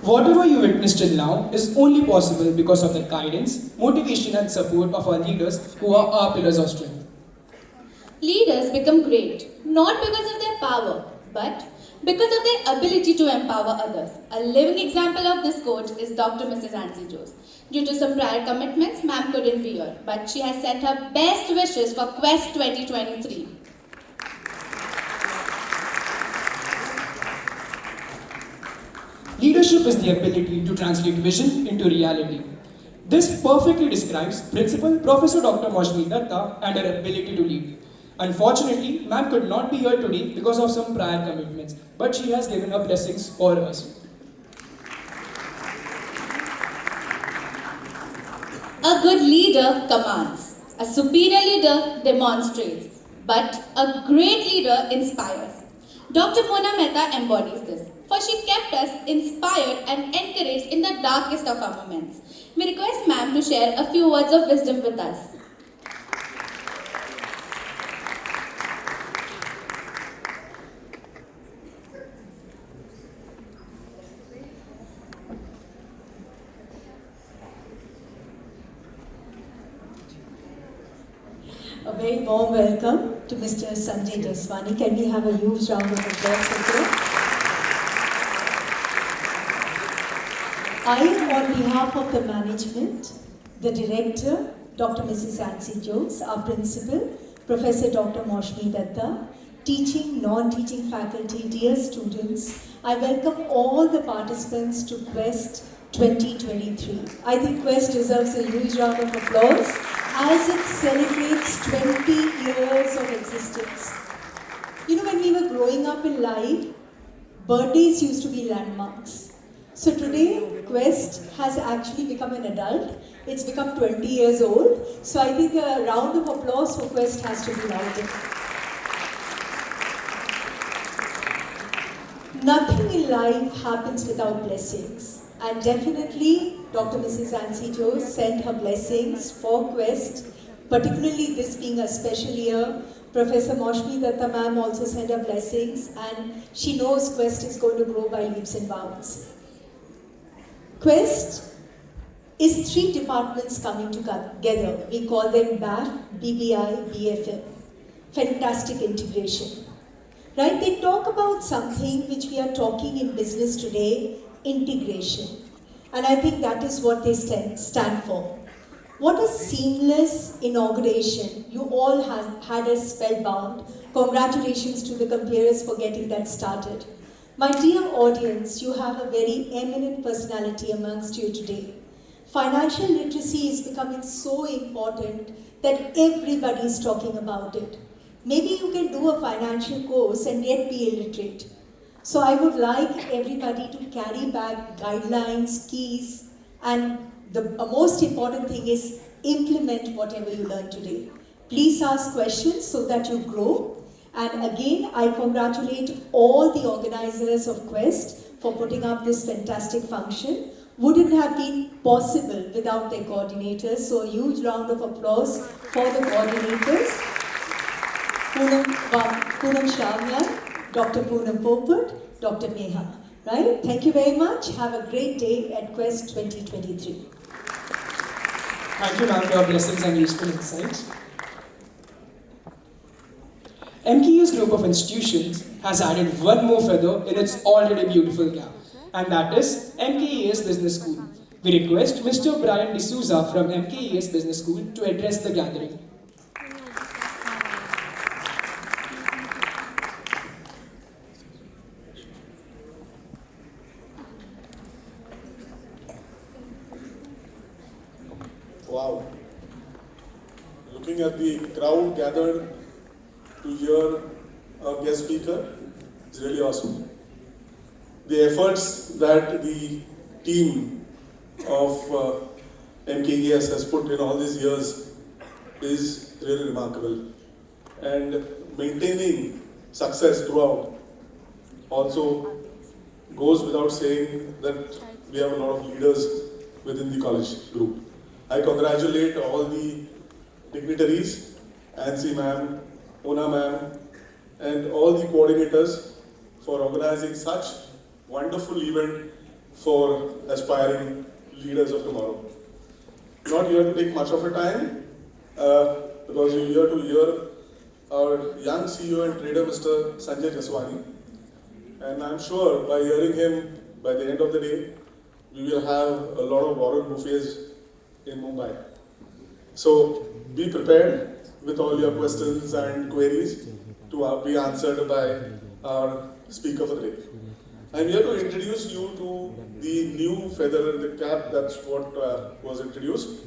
Whatever you witnessed till now is only possible because of the guidance, motivation and support of our leaders who are our pillars of strength. Leaders become great not because of their power, but because of their ability to empower others. A living example of this quote is Dr. Mrs. Nancy Jose. Due to some prior commitments, ma'am couldn't be here, but she has sent her best wishes for Quest 2023. Leadership is the ability to translate vision into reality. This perfectly describes Principal Professor Dr. Maushmi Datta and her ability to lead. Unfortunately, ma'am could not be here today because of some prior commitments, but she has given her blessings for us. A good leader commands, a superior leader demonstrates, but a great leader inspires. Dr. Mona Mehta embodies this, for she kept us inspired and encouraged in the darkest of our moments. We request ma'am to share a few words of wisdom with us. A very warm welcome to Mr. Sanjay Jaswani. Can we have a huge round of applause for him? I, on behalf of the management, the director, Dr. Mrs. Nancy Jose, our principal, Professor Dr. Maushmi Datta, teaching, non-teaching faculty, dear students, I welcome all the participants to Quest 2023. I think Quest deserves a huge round of applause as it celebrates 20 years of existence. You know, when we were growing up in life, birthdays used to be landmarks. So today, Quest has actually become an adult. It's become 20 years old. So I think a round of applause for Quest has to be louder. Nothing in life happens without blessings. And definitely, Dr. Mrs. Nancy Jose sent her blessings for Quest, particularly this being a special year. Professor Maushmi Datta ma'am also sent her blessings, and she knows Quest is going to grow by leaps and bounds. Quest is 3 departments coming together. We call them BAF, BBI, BFM. Fantastic integration. Right? They talk about something which we are talking in business today, integration. And I think that is what they stand for. What a seamless inauguration. You all had us spellbound. Congratulations to the Compares for getting that started. My dear audience, you have a very eminent personality amongst you today. Financial literacy is becoming so important that everybody is talking about it. Maybe you can do a financial course and yet be illiterate. So I would like everybody to carry back guidelines, keys, and the most important thing is implement whatever you learn today. Please ask questions so that you grow. And again, I congratulate all the organizers of Quest for putting up this fantastic function. Wouldn't have been possible without their coordinators. So a huge round of applause for the coordinators. Poonam Shavyan, Dr. Poonam Popat, Dr. Neha. Right? Thank you very much. Have a great day at Quest 2023. Thank you, ma'am, for your blessings and useful insights. MKE's group of institutions has added one more feather in its already beautiful cap, and that is MKES Business School. We request Mr. Brian D'Souza from MKES Business School to address the gathering. Wow. Looking at the crowd gathered to hear a guest speaker, it's really awesome. The efforts that the team of MKES has put in all these years is really remarkable. And maintaining success throughout also goes without saying that we have a lot of leaders within the college group. I congratulate all the dignitaries, Nancy ma'am, Mona ma'am, and all the coordinators for organizing such wonderful event for aspiring leaders of tomorrow. Not here to take much of a time, because you're here to hear our young CEO and trader, Mr. Sanjay Jaswani. And I'm sure by hearing him, by the end of the day, we will have a lot of Warren Buffets in Mumbai. So be prepared with all your questions and queries to be answered by our speaker for the day. I'm here to introduce you to the new feather in the cap. That's what was introduced.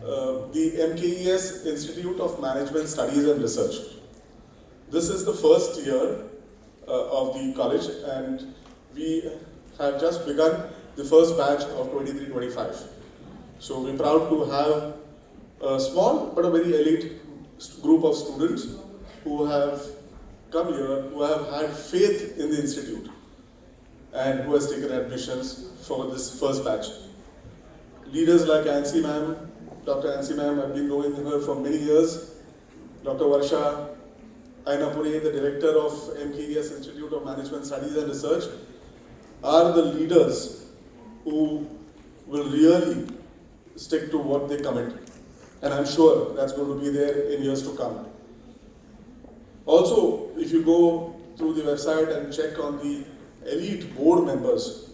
The MKES Institute of Management Studies and Research. This is the first year of the college, and we have just begun the first batch of 23-25. So we're proud to have a small but a very elite group of students who have come here, who have had faith in the institute, and who has taken admissions for this first batch. Leaders like Ansi ma'am, Dr. Ansi ma'am, I've been knowing her for many years. Dr. Varsha Ainapuri, the director of MKES Institute of Management Studies and Research, are the leaders who will really stick to what they commit. And I'm sure that's going to be there in years to come. Also, if you go through the website and check on the elite board members,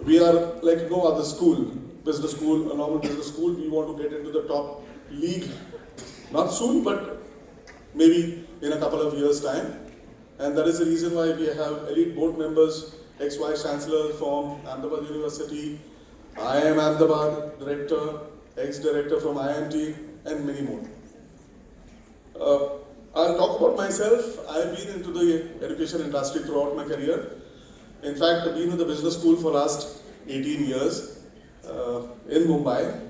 we are like no other school, business school, a normal business school. We want to get into the top league, not soon, but maybe in a couple of years' time. And that is the reason why we have elite board members, ex-vice chancellor from Ahmedabad University, IIM Ahmedabad director, ex-director from IMT, and many more. I'll talk about myself. I've been into the education industry throughout my career. In fact, I've been in the business school for last 18 years in Mumbai.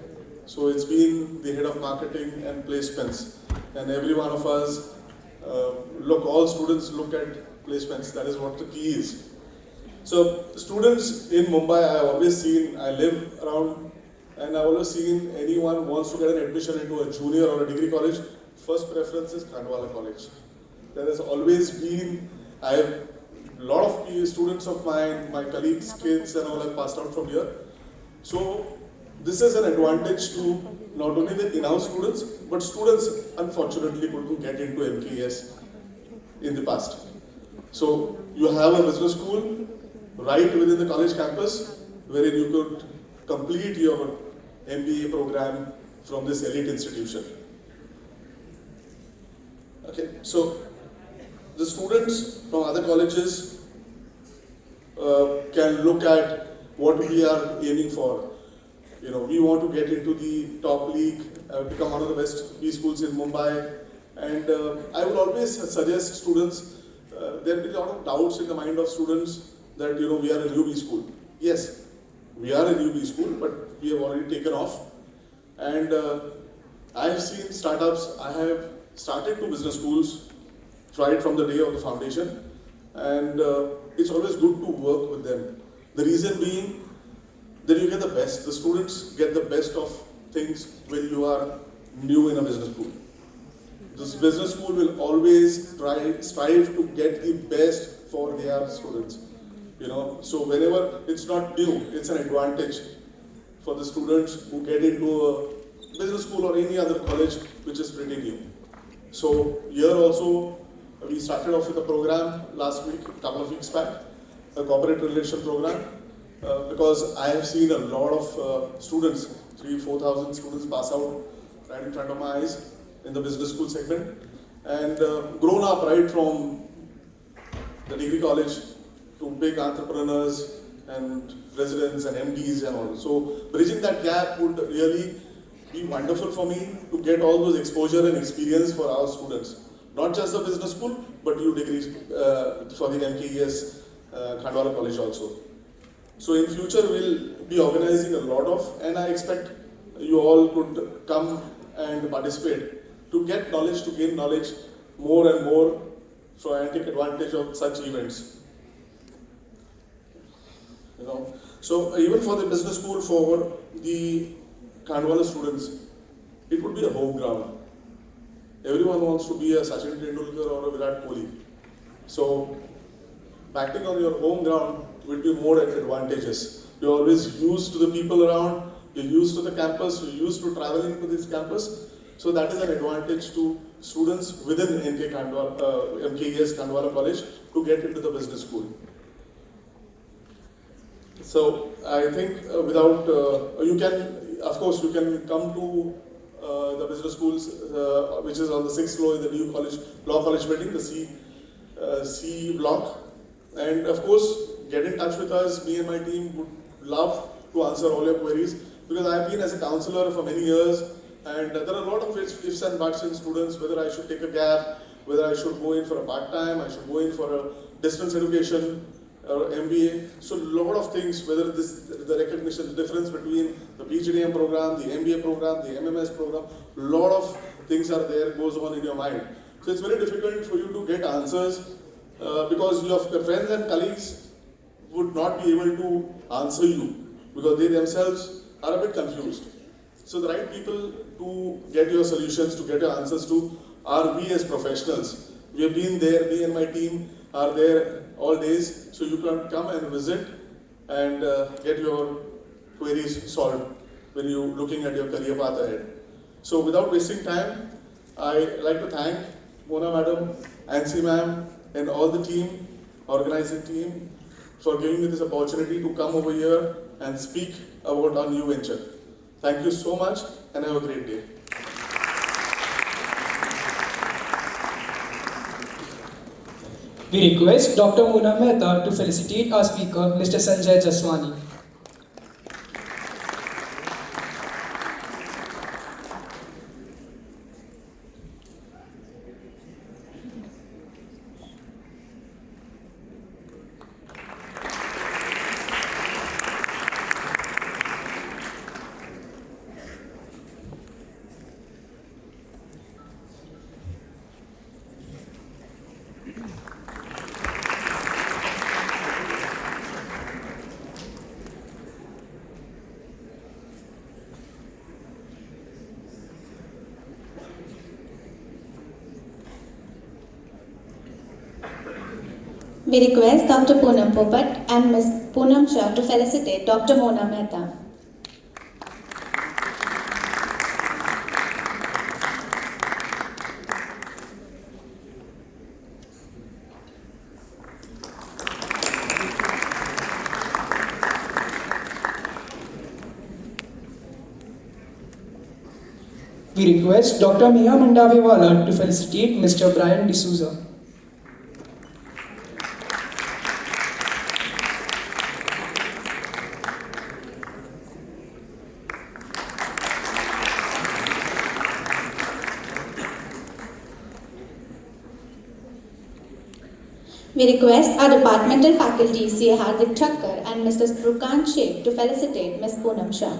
So it's been the head of marketing and placements. And every one of us, all students look at placements. That is what the key is. So students in Mumbai, I live around, and I've always seen anyone wants to get an admission into a junior or a degree college, first preference is Khandwala College. There has always been, a lot of students of mine, my colleagues, kids and all have passed out from here. So this is an advantage to not only the in-house students, but students unfortunately couldn't get into MKES in the past. So you have a business school right within the college campus wherein you could complete your MBA program from this elite institution. Okay, so the students from other colleges can look at what we are aiming for. You know, we want to get into the top league, become one of the best B schools in Mumbai, and I would always suggest students, there will be a lot of doubts in the mind of students that, we are a new B school. Yes, we are a new B school, but we have already taken off. And I have seen startups, I have started two business schools right from the day of the foundation, and it's always good to work with them. The reason being that you get the best, the students get the best of things when you are new in a business school. This business school will always strive to get the best for their students. So whenever it's not new, it's an advantage for the students who get into a business school or any other college which is pretty new. So here also, we started off with a program last week, a couple of weeks back, a corporate relation program, because I have seen a lot of students, 3,000-4,000 students pass out right in front of my eyes in the business school segment, and grown up right from the degree college to big entrepreneurs and presidents and MDs and all. So bridging that gap would really be wonderful for me to get all those exposure and experience for our students. Not just the business school, but new degrees for the MKES Khandwala College also. So in future we'll be organizing a lot of, and I expect you all could come and participate to get knowledge, to gain knowledge more and more and take advantage of such events. So even for the business school, for the Khandwala students, it would be a home ground. Everyone wants to be a Sachin Tendulkar or a Virat Kohli. So, batting on your home ground will be more advantageous. You're always used to the people around, you're used to the campus, you're used to traveling to this campus. So that is an advantage to students within MKES Khandwala College to get into the business school. So I think you can, of course, you can come to the business schools, which is on the 6th floor in the new college, Law College building, the C block. And of course, get in touch with us. Me and my team would love to answer all your queries, because I have been as a counselor for many years, and there are a lot of ifs and buts in students, whether I should take a gap, whether I should go in for a part-time, I should go in for a distance education or MBA. So a lot of things, whether the recognition, the difference between the PGDM program, the MBA program, the MMS program, a lot of things are there, goes on in your mind. So it's very difficult for you to get answers because your friends and colleagues would not be able to answer you because they themselves are a bit confused. So the right people to get your solutions, to get your answers to, are we as professionals. We have been there, me and my team are there all days, so you can come and visit and get your queries solved when you're looking at your career path ahead. So without wasting time, I like to thank Mona Madam, Ansi Ma'am, and all the team, organizing team, for giving me this opportunity to come over here and speak about our new venture. Thank you so much and have a great day. We request Dr. Mona Mehta to felicitate our speaker, Mr. Sanjay Jaswani. We request Dr. Poonam Popat and Ms. Poonam Shah to felicitate Dr. Mona Mehta. We request Dr. Mia Mandaviwala to felicitate Mr. Brian D'Souza. We request our departmental faculty C. Hardik Thakkar and Mr. Furqan Sheikh to felicitate Ms. Poonam Shah.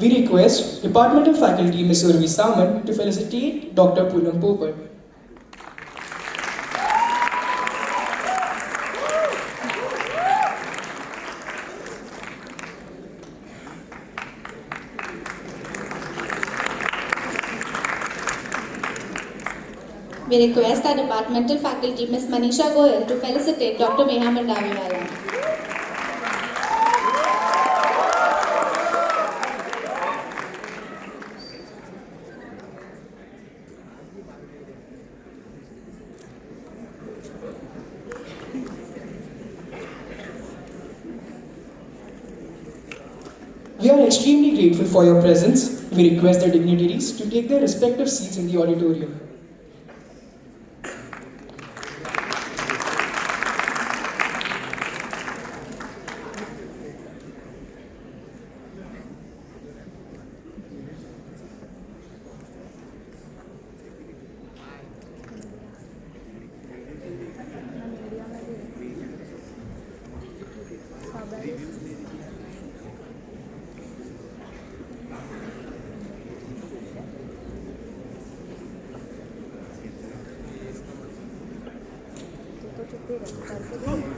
We request Departmental Faculty Ms. Urvi Saman to felicitate Dr. Poonam Popat. We request our departmental faculty Ms. Manisha Goyal to felicitate Dr. Meha Mandaviwala. We are extremely grateful for your presence. We request the dignitaries to take their respective seats in the auditorium. दे रहे हैं